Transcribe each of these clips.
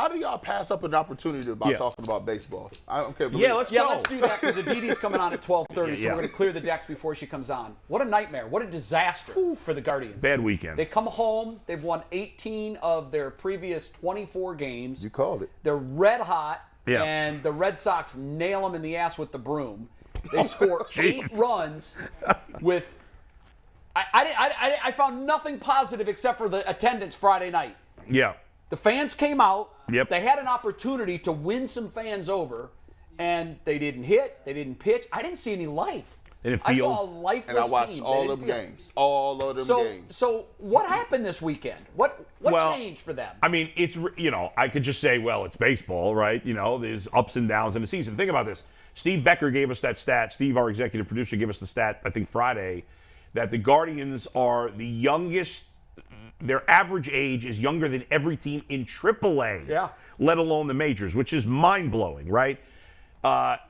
How do y'all pass up an opportunity about talking about baseball? I don't care. Let's do that because ADITI's coming on at 12:30, so we're going to clear the decks before she comes on. What a nightmare. What a disaster for the Guardians. Bad weekend. They come home. They've won 18 of their previous 24 games. You called it. They're red hot, and the Red Sox nail them in the ass with the broom. They score 8 runs with – I found nothing positive except for the attendance Friday night. Yeah. The fans came out. Yep. They had an opportunity to win some fans over, and they didn't hit. They didn't pitch. I didn't see any life. They didn't I feel. saw a lifeless team. And I watched all of them games. All of them games. So what happened this weekend? What changed for them? I mean, it's, I could just say, well, it's baseball, right? There's ups and downs in the season. Think about this. Steve Becker gave us that stat. Steve, our executive producer, gave us the stat, I think Friday, that the Guardians are the youngest. Their average age is younger than every team in AAA, let alone the majors, which is mind-blowing, right?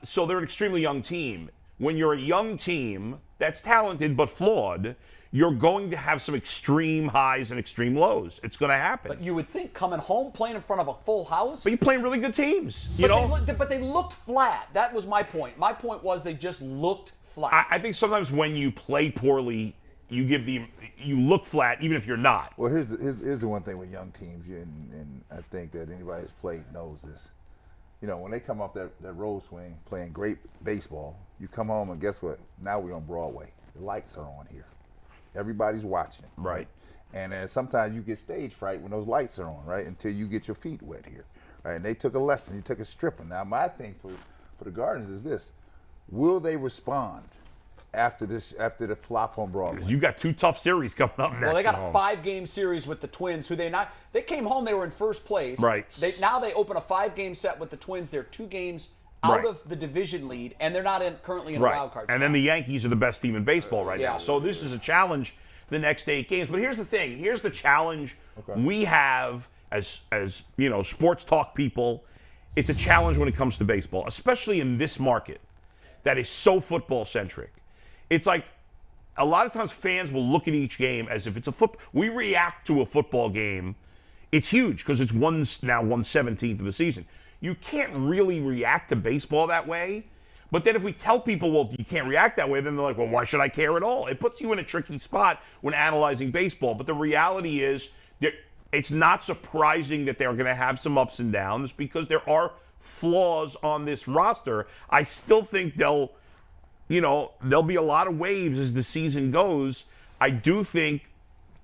So they're an extremely young team. When you're a young team that's talented but flawed, you're going to have some extreme highs and extreme lows. It's going to happen. But you would think coming home, playing in front of a full house. But you're playing really good teams, But they looked flat. That was my point. My point was they just looked flat. I think sometimes when you play poorly, you look flat, even if you're not. Well, here's the one thing with young teams, and I think that anybody who's played knows this. When they come off that road swing, playing great baseball, you come home and guess what? Now we're on Broadway. The lights are on here. Everybody's watching. Right. And then sometimes you get stage fright when those lights are on, right? Until you get your feet wet here. Right? And they took a lesson. You took a stripping. Now, my thing for the Guardians is this. Will they respond after the flop on Broadway? You got 2 tough series coming up next. Well, they got a 5-game series with the Twins, who they came home, they were in first place. Right. Now they open a 5-game set with the Twins. They're 2 games out of the division lead, and they're not currently in a wild card spot. And then the Yankees are the best team in baseball right now. So this is a challenge the next 8 games. But here's the thing. Here's the challenge we have as sports talk people. It's a challenge when it comes to baseball, especially in this market that is so football-centric. It's like a lot of times fans will look at each game as if it's a football. We react to a football game. It's huge because it's now 1/17 of the season. You can't really react to baseball that way. But then if we tell people, well, you can't react that way, then they're like, well, why should I care at all? It puts you in a tricky spot when analyzing baseball. But the reality is it's not surprising that they're going to have some ups and downs because there are flaws on this roster. I still think there'll be a lot of waves as the season goes. I do think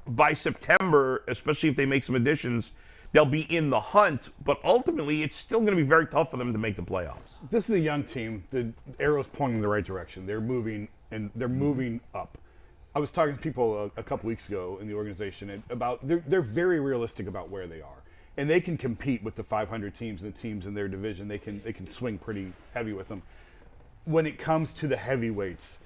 by September, especially if they make some additions, they'll be in the hunt. But ultimately, it's still going to be very tough for them to make the playoffs. This is a young team. The arrow's pointing in the right direction. They're moving, and they're moving up. I was talking to people a couple weeks ago in the organization about they're very realistic about where they are. And they can compete with the 500 teams and the teams in their division. They can swing pretty heavy with them. When it comes to the heavyweights,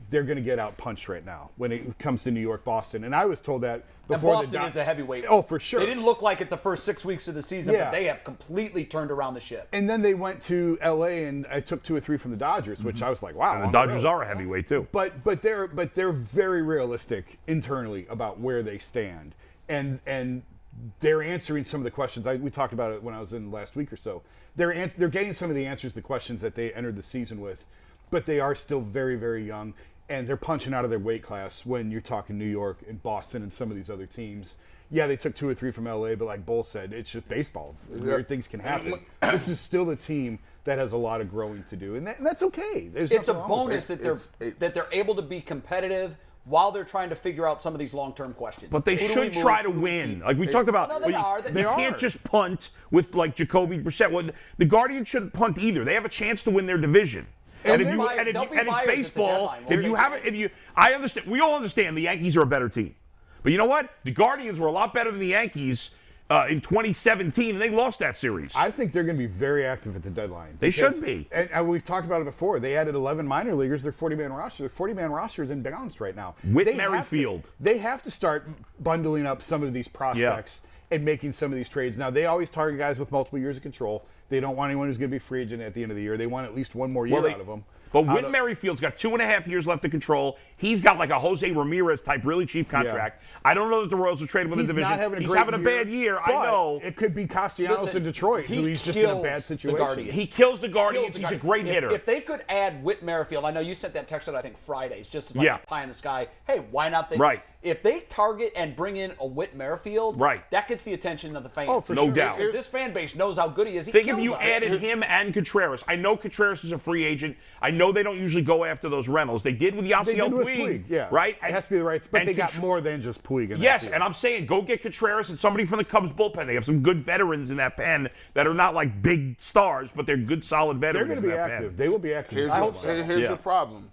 they're going to get out punched right now when it comes to New York, Boston. And I was told that before. And Boston is a heavyweight. Oh, for sure. They didn't look like it the first 6 weeks of the season, but they have completely turned around the ship. And then they went to L.A. and I took 2 or 3 from the Dodgers, which I was like, wow. And the Dodgers are a heavyweight too. But they're very realistic internally about where they stand, and they're answering some of the questions. We talked about it when I was in last week or so. They're getting some of the answers to the questions that they entered the season with, but they are still very, very young, and they're punching out of their weight class when you're talking New York and Boston and some of these other teams. Yeah, they took 2 or 3 from LA, but like Bull said, it's just baseball. Weird things can happen. This is still the team that has a lot of growing to do, and that's okay. It's a bonus that they're able to be competitive while they're trying to figure out some of these long-term questions. But they should try to win. Like we talked about, they can't just punt with like Jacoby Brissett. Well, the Guardians shouldn't punt either. They have a chance to win their division. And it's baseball. I understand. We all understand the Yankees are a better team. But you know what? The Guardians were a lot better than the Yankees in 2017, and they lost that series. I think they're going to be very active at the deadline. They should be. And we've talked about it before. They added 11 minor leaguers. Their 40-man roster. Their 40-man roster is imbalanced right now. With Merrifield. They have to start bundling up some of these prospects and making some of these trades. Now, they always target guys with multiple years of control. They don't want anyone who's going to be free agent at the end of the year. They want at least one more year out of them. But Whit Merrifield's got 2.5 years left to control. He's got like a Jose Ramirez type really cheap contract. I don't know that the Royals will trade him with the division. He's having a bad year. I know. It could be Castellanos in Detroit, who he's just in a bad situation. He kills the Guardians. He's a great hitter. If they could add Whit Merrifield, I know you sent that text out, I think, Fridays, just like a pie in the sky. Hey, why not? If they target and bring in a Whit Merrifield, that gets the attention of the fans. Oh, for sure. No doubt. If this fan base knows how good he is, he Think kills if you us. added him and Contreras. I know Contreras is a free agent. I know they don't usually go after those rentals. They did with Yasiel Puig, right? It has to be the right, but they got more than just Puig. Yes, and I'm saying go get Contreras and somebody from the Cubs bullpen. They have some good veterans in that pen that are not like big stars, but they're good, solid veterans. They're going to be active. Pen. They will be active. Here's the problem.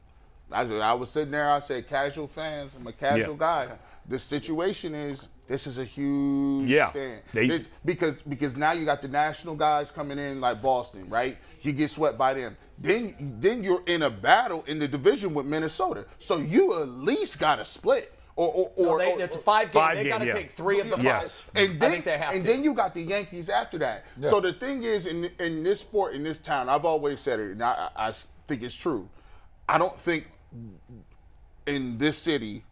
I was sitting there. I said, casual fans. I'm a casual guy. Okay. The situation is this is a huge stand because now you got the national guys coming in like Boston, right? You get swept by them. Then you're in a battle in the division with Minnesota, so you at least got to split. It's a 5-game. They got to take 3 of the 5. And then, I think they have and then you got the Yankees after that. Yeah. So the thing is, in this sport, in this town, I've always said it, and I think it's true. I don't think in this city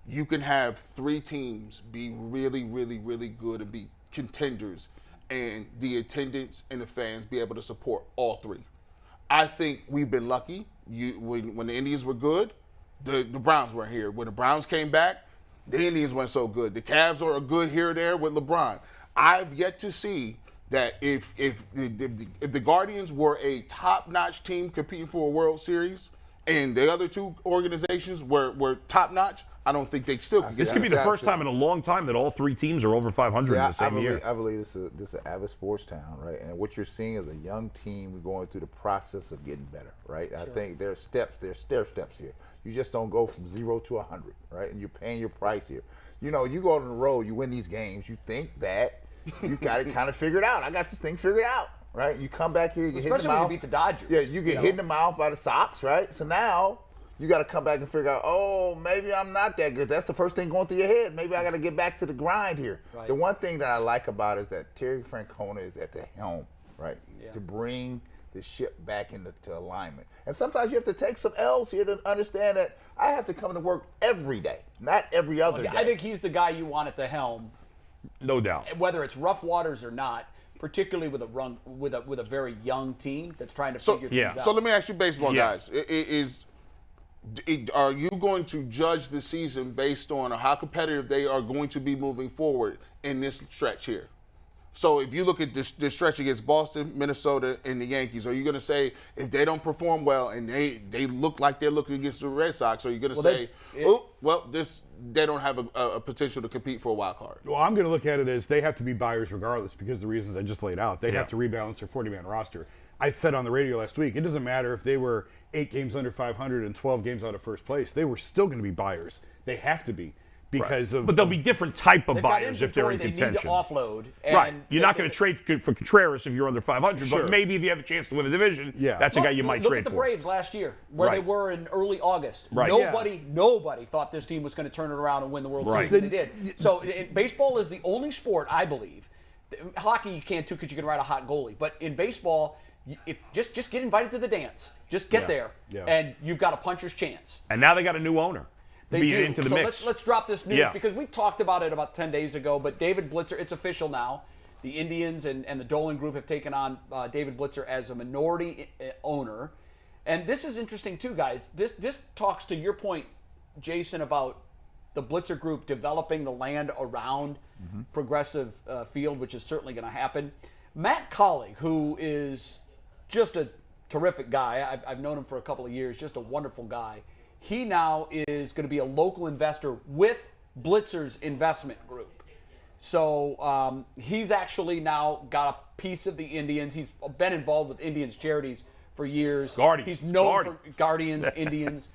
you can have 3 teams be really, really, really good and be contenders, and the attendance and the fans be able to support all 3. I think we've been lucky. When the Indians were good, the Browns weren't here. When the Browns came back, the Indians weren't so good. The Cavs are good here or there with LeBron. I've yet to see that if the Guardians were a top-notch team competing for a World Series and the other 2 organizations were top-notch, I don't think they still could. This could be the first time in a long time that all 3 teams are over 500 in the same year. I believe this is an avid sports town, right? And what you're seeing is a young team going through the process of getting better, right? Sure. I think there's stair steps here. You just don't go from 0 to 100, right? And you're paying your price here. You know, you go on the road, you win these games, you think that you got it kind of figured out. I got this thing figured out, right? You come back here, you get hit in the mouth. Especially when you beat the Dodgers. Yeah, you get hit in the mouth by the Sox, right? So now you got to come back and figure out, oh, maybe I'm not that good. That's the first thing going through your head. Maybe I got to get back to the grind here. Right. The one thing that I like about it is that Terry Francona is at the helm, right, to bring the ship back into alignment. And sometimes you have to take some L's here to understand that I have to come to work every day, not every other day. I think he's the guy you want at the helm. No doubt. Whether it's rough waters or not, particularly with a very young team that's trying to figure things out. So let me ask you, baseball guys, are you going to judge the season based on how competitive they are going to be moving forward in this stretch here? So if you look at this stretch against Boston, Minnesota, and the Yankees, are you going to say if they don't perform well and they look like they're looking against the Red Sox, are you going to say, they don't have a potential to compete for a wild card? Well, I'm going to look at it as they have to be buyers regardless because of the reasons I just laid out. They have to rebalance their 40-man roster. I said on the radio last week, it doesn't matter if they were 8 games under 500 and 12 games out of first place. They were still going to be buyers. They have to be. Because of, but there'll be different type of buyers if they're in contention. They need to offload. Right. You're not going to trade for Contreras if you're under 500, but maybe if you have a chance to win the division, that's a guy you might trade for. Look at the Braves last year, where they were in early August. Right. Nobody thought this team was going to turn it around and win the World Series. They did. So baseball is the only sport, I believe. Hockey you can't too because you can ride a hot goalie. But in baseball, if just get invited to the dance. Just get there, and you've got a puncher's chance. And now they got a new owner. They do. Into the mix. Let's drop this news because we talked about it about 10 days ago. But David Blitzer, it's official now. The Indians and the Dolan Group have taken on David Blitzer as a minority owner. And this is interesting too, guys. This talks to your point, Jason, about the Blitzer Group developing the land around Progressive Field, which is certainly going to happen. Matt Kaulig, who is just a terrific guy. I've known him for a couple of years. Just a wonderful guy. He now is going to be a local investor with BLITZER'S investment group. So he's actually now got a piece of the Indians. He's been involved with Indians charities for years. He's known for Guardians, Indians.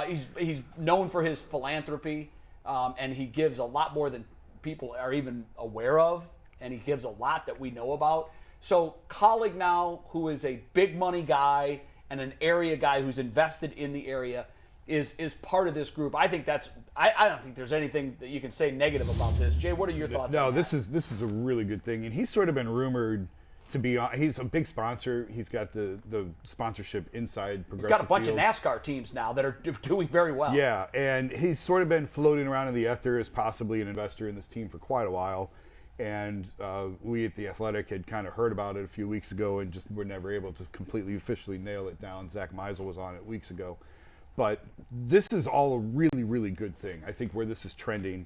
He's known for his philanthropy, and he gives a lot more than people are even aware of, and he gives a lot that we know about. So Kaulig now, who is a big money guy and an area guy who's invested in the area, is part of this group. I think I don't think there's anything that you can say negative about this. Jay, what are your thoughts on that? This is a really good thing. And he's sort of been rumored to be on. He's a big sponsor. He's got the sponsorship inside Progressive He's got a bunch Field. of NASCAR teams now that are doing very well. Yeah, and he's sort of been floating around in the ether as possibly an investor in this team for quite a while. And we at The Athletic had kind of heard about it a few weeks ago and just were never able to completely officially nail it down. Zach Meisel was on it weeks ago. But this is all a really, really good thing. I think where this is trending,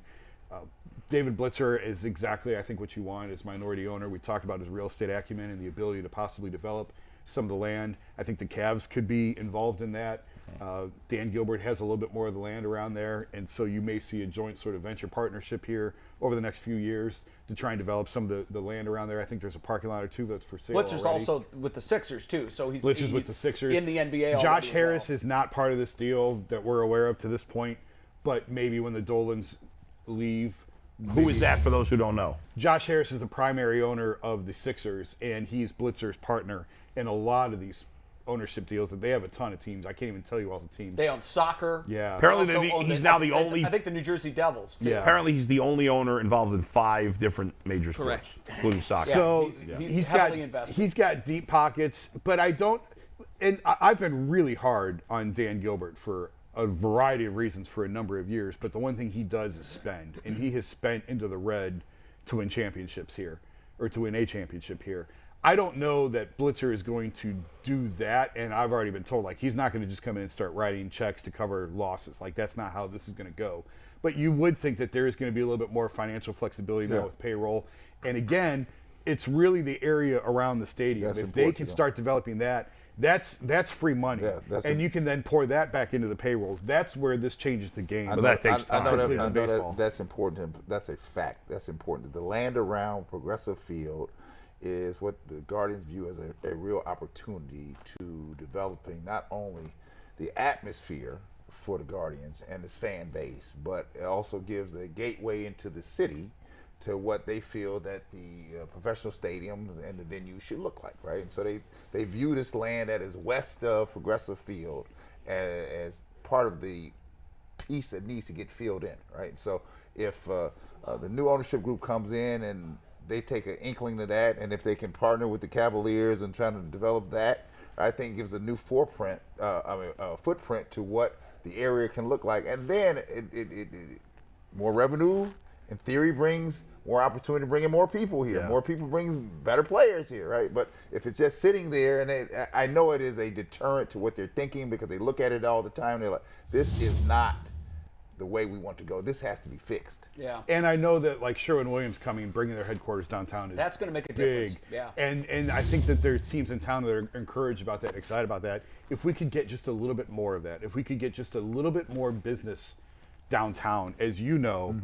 David Blitzer is exactly, I think, what you want as minority owner. We talked about his real estate acumen and the ability to possibly develop some of the land. I think the Cavs could be involved in that. Dan Gilbert has a little bit more of the land around there, and so you may see a joint sort of venture partnership here over the next few years to try and develop some of the land around there. I think there's a parking lot or two that's for sale Blitzer's already. also with the Sixers, too. So he's with the Sixers. in the NBA Josh already as Harris well. is not part of this deal that we're aware of to this point, but maybe when the Dolans leave. Who is that for those who don't know? Josh Harris is the primary owner of the Sixers, and he's Blitzer's partner in a lot of these ownership deals. That they have a ton of teams. I can't even tell you all the teams. They own soccer. Yeah. Apparently They also own he's now the I only. think the New Jersey Devils, too. Yeah. Apparently he's the only owner involved in 5 different major sports, Correct. including soccer. So he's heavily invested. He's got deep pockets, but I don't. And I've been really hard on Dan Gilbert for a variety of reasons for a number of years. But the one thing he does is spend, and he has spent into the red to win championships here, or to win a championship here. I don't know that Blitzer is going to do that, and I've already been told, like, he's not going to just come in and start writing checks to cover losses. Like, that's not how this is going to go. But you would think that there is going to be a little bit more financial flexibility now with payroll. And again, it's really the area around the stadium. That's if they important, can though. start developing that, that's free money. Yeah, and you can then pour that back into the payroll. That's where this changes the game. But that takes I know time. that, Particularly I in know baseball. that's important. That's a fact. That's important. The land around Progressive Field is what the Guardians view as a real opportunity to developing not only the atmosphere for the Guardians and its fan base, but it also gives a gateway into the city to what they feel that the professional stadiums and the venues should look like, right? And so they view this land that is west of Progressive Field as part of the piece that needs to get filled in, right? And so if the new ownership group comes in and they take an inkling to that, and if they can partner with the Cavaliers and trying to develop that, I think it gives a new footprint to what the area can look like. And then it more revenue, in theory, brings more opportunity to bring in more people here. Yeah. More people brings better players here, right? But if it's just sitting there, and I know it is a deterrent to what they're thinking because they look at it all the time. They're like, this is not the way we want to go. This has to be fixed. Yeah. And I know that, like, Sherwin-Williams coming, bringing their headquarters downtown is That's going to make a big. difference. Yeah. And I think that there's teams in town that are encouraged about that, excited about that. If we could get just a little bit more of that, if we could get just a little bit more business downtown, as you know,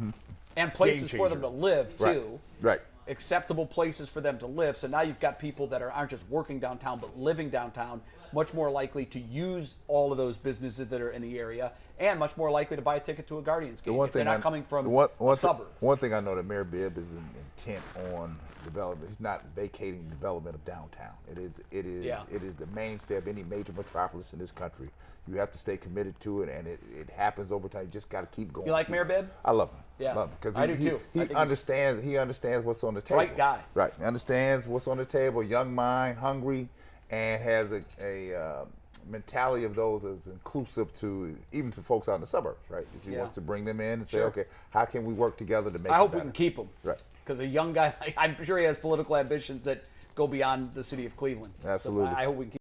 And places Game for them to changer. live, too. Right. Acceptable places for them to live. So now you've got people that aren't just working downtown, but living downtown, much more likely to use all of those businesses that are in the area, and much more likely to buy a ticket to a Guardians game if they're not coming from a suburb. One thing I know that Mayor Bibb is intent on development. He's not vacating development of downtown. It is the mainstay of any major metropolis in this country. You have to stay committed to it, and it happens over time. You just got to keep going. You like Mayor Bibb? I love him. Yeah. Love him because I do too. I he think understands. He understands what's on the table. Right guy. Right. He understands what's on the table. Young mind, hungry, and has a mentality of those that's inclusive to even to folks out in the suburbs. Right. He Yeah. wants to bring them in and say, Sure. okay, how can we work together to make? I it hope we better? can keep him. Right. Because a young guy, I'm sure he has political ambitions that go beyond the city of Cleveland. Absolutely. So I hope we can keep